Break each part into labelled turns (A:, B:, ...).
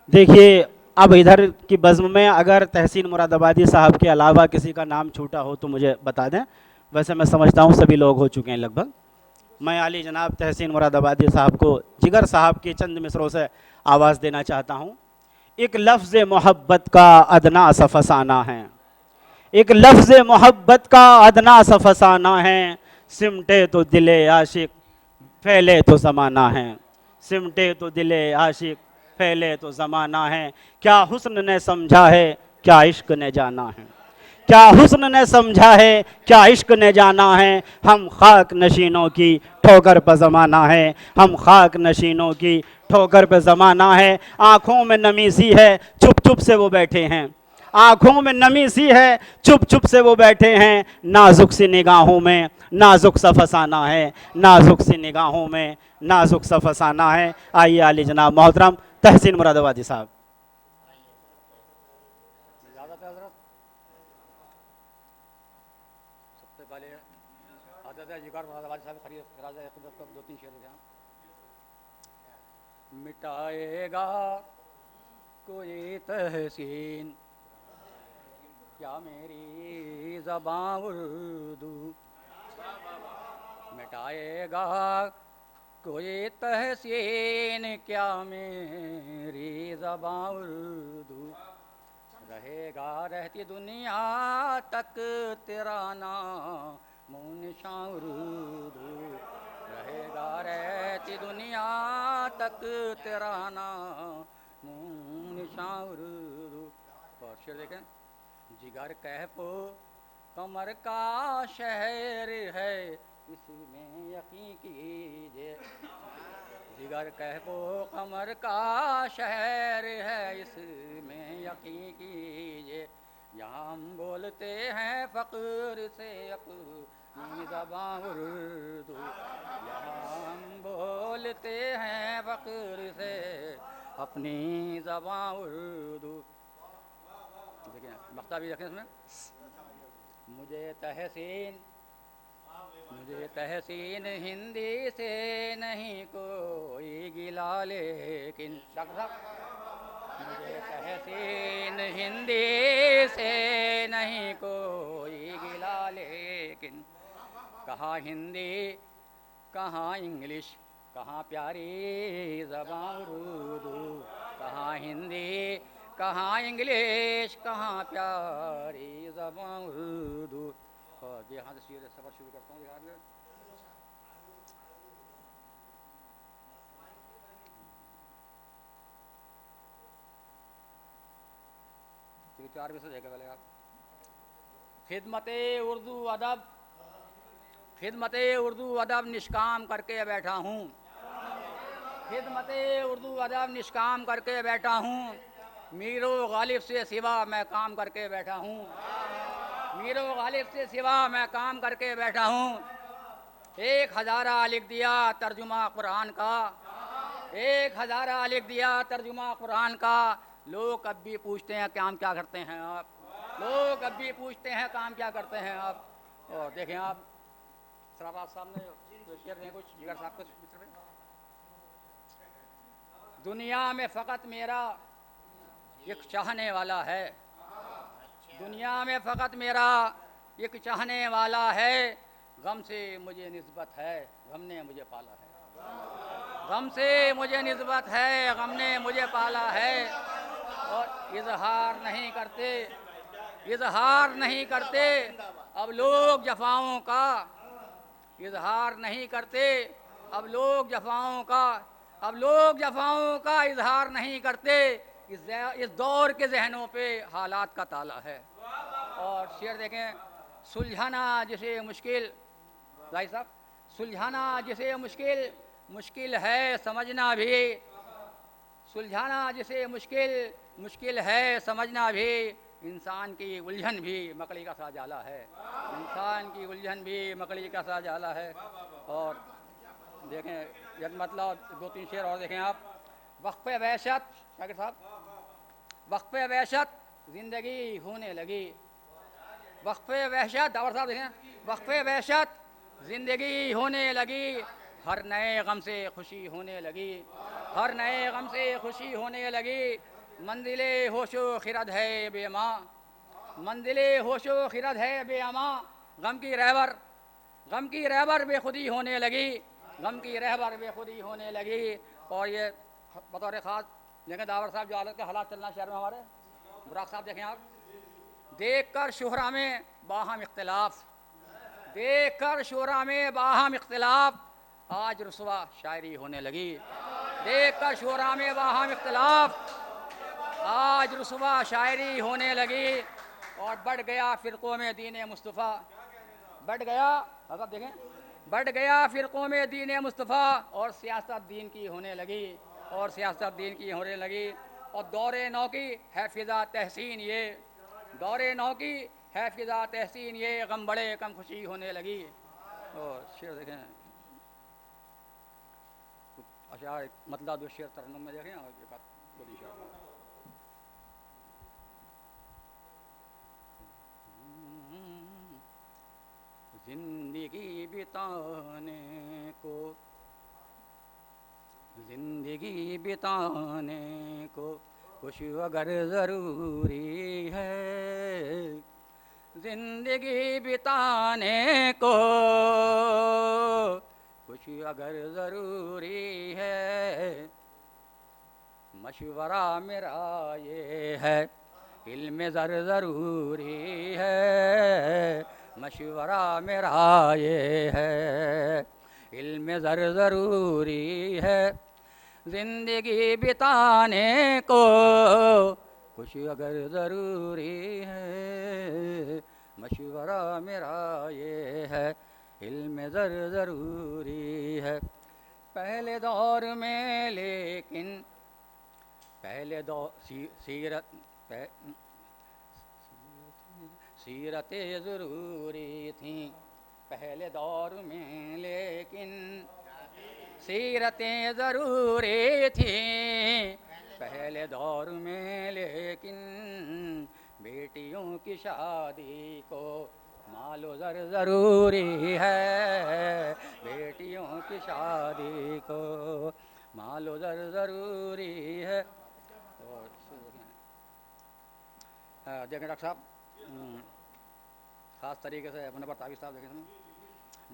A: देखिए, अब इधर की बज़्म में अगर तहसीन मुरादाबादी साहब के अलावा किसी का नाम छूटा हो तो मुझे बता दें। वैसे मैं समझता हूँ सभी लोग हो चुके हैं लगभग। मैं आली जनाब तहसीन मुरादाबादी साहब को जिगर साहब के चंद मिसरों से आवाज़ देना चाहता हूँ। एक लफ्ज़ मोहब्बत का अदना सा फसाना है, एक लफ्ज़ मोहब्बत का अदना सा फसाना है, सिमटे तो दिले आशिक फैले तो ज़माना है, सिमटे तो दिले आशिक फैले तो ज़माना है। क्या हुस्न ने समझा है, क्या इश्क ने जाना है, क्या हुस्न ने समझा है, क्या इश्क ने जाना है। हम खाक नशीनों की ठोकर पर ज़माना है, हम खाक नशीनों की ठोकर पर ज़माना है। आँखों में नमी सी है, चुप चुप से वो बैठे हैं, आँखों में नमी सी है, चुप चुप से वो बैठे हैं। नाजुक सी निगाहों में नाजुक सा फसाना है, नाजुक सी निगाहों में नाजुक सा फसाना है। आइए आली जनाब मोहतरम तहसीन मुरादाबादी साहब।
B: सबसे पहले आदत है जिगर मुरादाबादी साहब खरीद राजा कुदरत का दो तीन शेर हैं। मिटाएगा कोई तहसीन क्या मेरी ज़बां उर्दू, मिटाएगा कोई तहसीन क्या मेरी ज़बां उर्दू, रहेगा रहती दुनिया तक तेरा नाम निशां उर्दू, रहेगा रहती दुनिया तक तेरा नाम निशां उर्दू। और शेर देखें, जिगर कहपो कमर का शहर है इसमें यकीन कीजिए, जिगर कहपो कमर का शहर है इसमें यकीन कीजिए, यहाँ हम बोलते हैं फ़ख्र से अपनी ज़बां उर्दू, यहाँ हम बोलते हैं फ़ख्र से अपनी ज़बां उर्दू। देखिए मक्ता भी रखें इसमें, मुझे तहसीन हिंदी से नहीं कोई गिला, लेकिन मुझे तहसीन हिंदी से नहीं कोई गिला, लेकिन कहाँ हिंदी कहाँ इंग्लिश कहाँ प्यारी ज़बां उर्दू, कहाँ हिंदी कहाँ इंग्लिश कहाँ प्यारी ज़बां उर्दू। और यहाँ से सफ़र शुरू करता हूँ बिहार में। चार में से देखा पहले आप, खिदमते उर्दू अदब निष्काम करके बैठा हूँ, खिदमते उर्दू अदब निष्काम करके बैठा हूँ, मीरो गालिब से सिवा मैं काम करके बैठा हूँ, मीरो गालिब से सिवा मैं काम करके बैठा हूँ। 1000 लिख दिया तर्जुमा कुरान का, 1000 लिख दिया तर्जुमा कुरान का, लोग अब भी पूछते हैं काम क्या करते हैं आप, लोग अब भी पूछते हैं काम क्या करते हैं आप। और देखें आप सराबाद सामने शेर हैं कुछ जिगर साहब कुछ, दुनिया में फ़कत मेरा एक चाहने वाला है, दुनिया में फ़कत मेरा एक चाहने वाला है, गम से मुझे निस्बत है गम ने मुझे पाला है, गम से मुझे निस्बत है गम ने मुझे पाला है। और इजहार नहीं करते, इजहार नहीं करते अब लोग जफाओं का, इजहार नहीं करते अब लोग जफाओं का, अब लोग जफाओं का इजहार नहीं करते, इस दौर के जहनों पे हालात का ताला है। और शेर देखें, सुलझाना जिसे मुश्किल, भाई साहब सुलझाना जिसे मुश्किल मुश्किल है समझना भी, सुलझाना जिसे मुश्किल मुश्किल है समझना भी, इंसान की उलझन भी मकड़ी का सा जाला है, इंसान की उलझन भी मकड़ी का सा जाला है। और देखें यद मतलब 2-3 शेर और देखें आप, वक्फ़े वहशत शाकिर साहब, वक्फ़े वहशत ज़िंदगी होने लगी, वक्फ़े वहशत और साहब देखें, वक्फ़े वहशत ज़िंदगी होने लगी, हर नए गम से खुशी होने लगी, हर नए गम से खुशी होने लगी, मंजिले होशो खिरद है बेमा, मंजिले होशो खिरद है बेअमा। गम की रहबर बेखुदी होने लगी, गम की रहबर बेखुदी होने लगी। और ये बतौर ख़ास देखें दावर साहब जो हालत के हालात चल रहा है शहर में हमारे, बुराक साहब देखें आप, देख कर शोहरा में बाहम इख्तिलाफ, देख कर शोहरा में बाहम इख्तिलाफ, आज रुसवा शायरी होने लगी। देख कर शोहरा में बाहम इख्तिलाफ, आज रुसवा शायरी होने लगी। और बढ़ गया फ़िरक़ों में दीन मुस्तफ़ा, बढ़ गया, मतलब देखें, बढ़ गया फ़िरक़ों में दीन मुस्तफ़ा। और सियासत दीन की होने लगी, और सियासत दीन की होने लगी। और दौरे नौ की है फ़िज़ा तहसीन ये, दौरे नौ की है फ़िज़ा तहसीन ये, गम बड़े कम खुशी होने लगी। और शेर देखें, अशार मतलब दो शेर तरन्नुम में देखें, और एक पूरी शेर जिंदगी बिताने को, जिंदगी बिताने को कुछ अगर ज़रूरी है, जिंदगी बिताने को कुछ अगर ज़रूरी है, मशवरा मेरा ये है, इल्म ज़रूरी है, मशवरा मेरा ये है, इल्म ज़रूरी है। ज़िंदगी बिताने को कुछ अगर ज़रूरी है, मशवरा मेरा ये है, इल्म ज़रूरी है। पहले दौर में लेकिन पहले दौर सीरतें ज़रूरी थी पहले दौर में, लेकिन सीरतें ज़रूरी थी पहले दौर में, लेकिन बेटियों की शादी को मालो ज़रूरी है, बेटियों की शादी को मालो ज़रूरी है। और देखें डॉक्टर साहब, ख़ास तरीके से मुनव्वर ताबिश साहब देखें,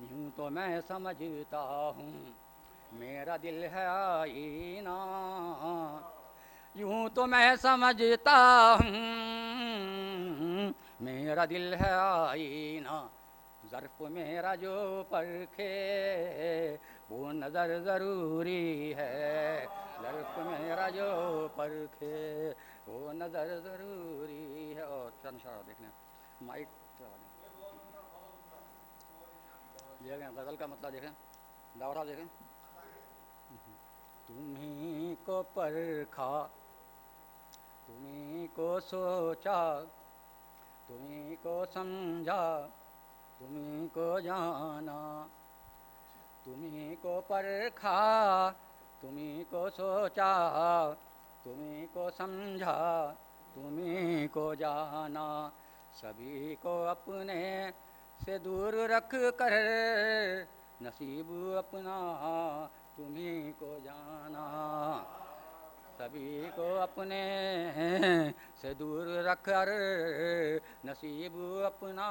B: यूँ तो मैं समझता हूँ मेरा दिल है आईना, यूँ तो मैं समझता हूँ मेरा दिल है आईना, ज़र्फ़ मेरा जो परखे वो नज़र ज़रूरी है, ज़र्फ़ मेरा जो परखे वो नज़र ज़रूरी है। और चंद शार देख लें, माइक देखें, गज़ल का मतलब देखें, दावरा देखें। तुम्हीं को परखा, तुम्हीं को सोचा, तुम्हीं को समझा, तुम्हीं को जाना, तुम्हीं को परखा, तुम्हीं को सोचा, तुम्हीं को समझा, तुम्हीं को जाना, सभी को अपने से दूर रख कर नसीब अपना तुम्हीं को जाना, सभी को अपने से दूर रख कर नसीब अपना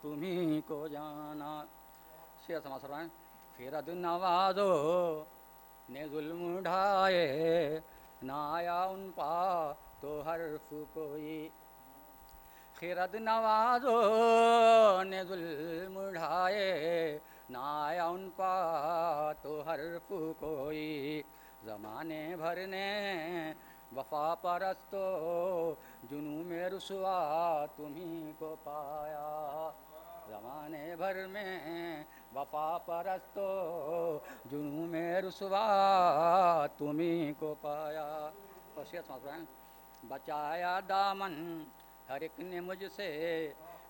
B: तुम्हीं को जाना। शेर समाज फरमाएं, फिरद नवाजो ने जुल्म ढाए, ना आया उन पा तो हर्फ कोई, खिरद नवाजो ने जुल्म ढाए, ना आया उन पा तो हर्फ कोई, ज़माने भर ने वफा परस्तो जुनू में रुसवा तुम्हीं को पाया, ज़माने भर में वफा परस्तो जुनू में रुसवा तुम्हीं को पाया। और शेर समझ रहे हैं, बचाया दामन हर एक ने मुझसे,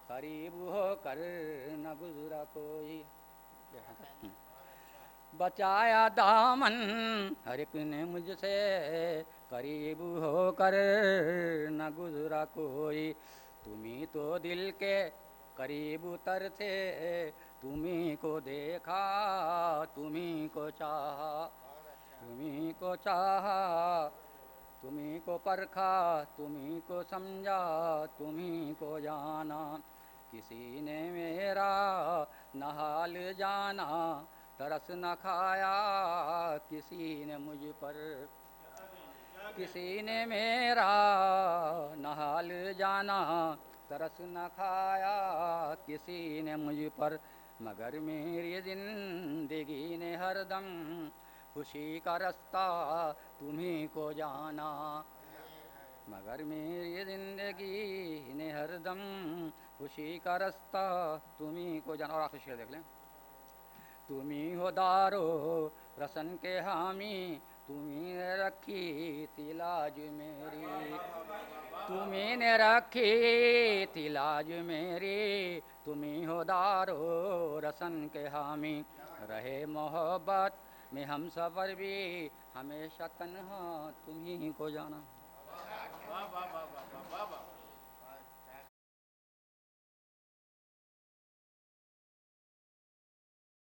B: करीब हो कर न गुजरा कोई, बचाया दामन हर एक ने मुझसे, करीब हो कर न गुजरा कोई, तुम्हीं तो दिल के करीब उतर थे, तुम्हीं को देखा, तुम्हीं को चाहा, तुम्हीं को चाहा, तुम्ही को परखा, तुम्ही को समझा, तुम्ही को जाना, किसी ने मेरा न हाल जाना, तरस न खाया किसी ने मुझ पर, किसी ने मेरा न हाल जाना, तरस न खाया किसी ने मुझ पर, मगर मेरी जिंदगी ने हरदम खुशी का रास्ता तुम्ही को जाना, मगर मेरी जिंदगी ने हरदम खुशी का रास्ता तुम्ही को जाना। और आखिरी शेर देख लें। तुम्ही हो दारो रसन के हामी, तुम्ही ने रखी थी लाज मेरी, तुम्ही ने रखी थी लाज मेरी, तुम्ही हो दारो रसन के हामी, रहे मोहब्बत में हम सफ़र भी हमेशा तन्हा तुम्ही को जाना।